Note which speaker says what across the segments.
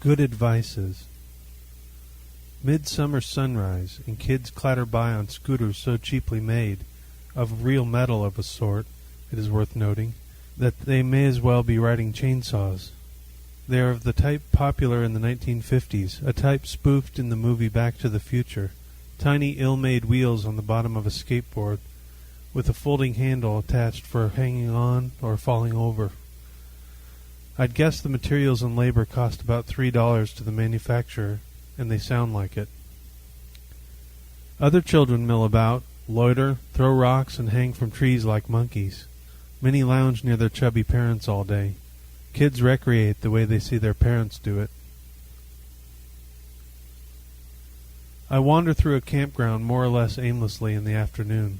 Speaker 1: Good advices. Midsummer sunrise, and kids clatter by on scooters so cheaply made, of real metal of a sort, it is worth noting, that they may as well be riding chainsaws. They are of the type popular in the 1950s, a type spoofed in the movie Back to the Future. Tiny ill-made wheels on the bottom of a skateboard, with a folding handle attached for hanging on or falling over. I'd guess the materials and labor cost about $3 to the manufacturer, and they sound like it. Other children mill about, loiter, throw rocks, and hang from trees like monkeys. Many lounge near their chubby parents all day. Kids recreate the way they see their parents do it. I wander through a campground more or less aimlessly in the afternoon.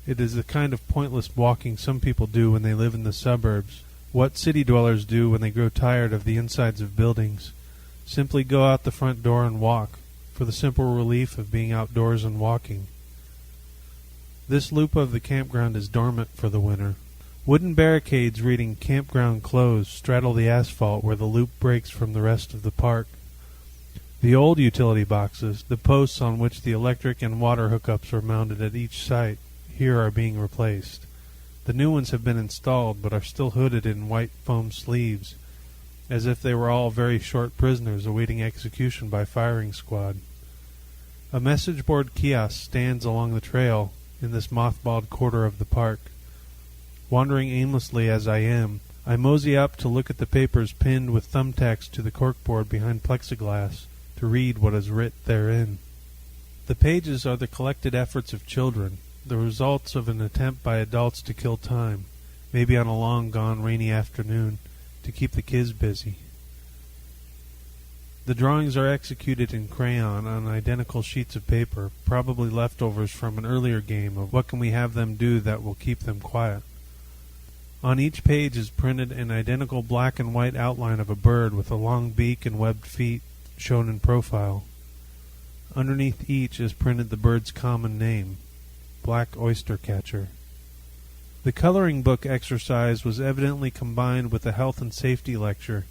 Speaker 1: It is the kind of pointless walking some people do when they live in the suburbs, what city dwellers do when they grow tired of the insides of buildings. Simply go out the front door and walk, for the simple relief of being outdoors and walking. This loop of the campground is dormant for the winter. Wooden barricades reading "Campground Closed" straddle the asphalt where the loop breaks from the rest of the park. The old utility boxes, the posts on which the electric and water hookups are mounted at each site, here are being replaced. The new ones have been installed, but are still hooded in white foam sleeves, as if they were all very short prisoners awaiting execution by firing squad. A message board kiosk stands along the trail in this mothballed quarter of the park. Wandering aimlessly as I am, I mosey up to look at the papers pinned with thumbtacks to the corkboard behind plexiglass, to read what is writ therein. The pages are the collected efforts of children, the results of an attempt by adults to kill time, maybe on a long-gone rainy afternoon, to keep the kids busy. The drawings are executed in crayon on identical sheets of paper, probably leftovers from an earlier game of what can we have them do that will keep them quiet. On each page is printed an identical black and white outline of a bird with a long beak and webbed feet, shown in profile. Underneath each is printed the bird's common name, black oyster-catcher. The coloring book exercise was evidently combined with a health and safety lecture.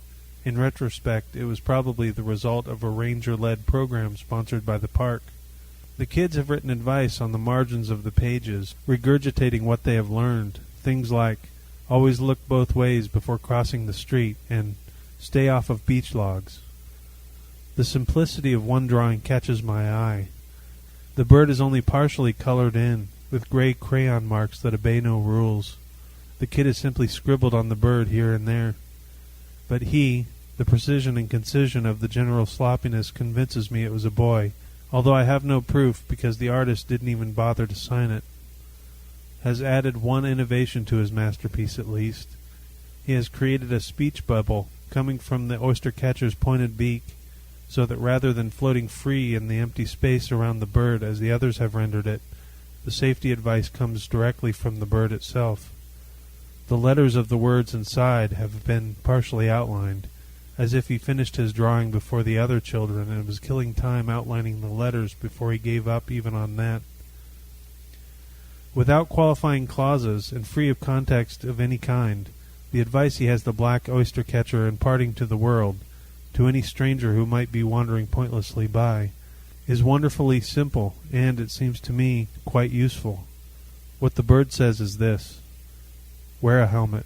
Speaker 1: In retrospect, it was probably the result of a ranger-led program sponsored by the park. The kids have written advice on the margins of the pages, regurgitating what they have learned, things like, always look both ways before crossing the street, and stay off of beach logs. The simplicity of one drawing catches my eye. The bird is only partially colored in, with gray crayon marks that obey no rules. The kid has simply scribbled on the bird here and there. But the precision and concision of the general sloppiness convinces me it was a boy, although I have no proof because the artist didn't even bother to sign it. Has added one innovation to his masterpiece at least. He has created a speech bubble coming from the oyster-catcher's pointed beak, so that rather than floating free in the empty space around the bird as the others have rendered it, the safety advice comes directly from the bird itself. The letters of the words inside have been partially outlined, as if he finished his drawing before the other children and was killing time outlining the letters before he gave up even on that. Without qualifying clauses and free of context of any kind, the advice he has the black oyster-catcher imparting to the world, to any stranger who might be wandering pointlessly by, is wonderfully simple and, it seems to me, quite useful. What the bird says is this: wear a helmet.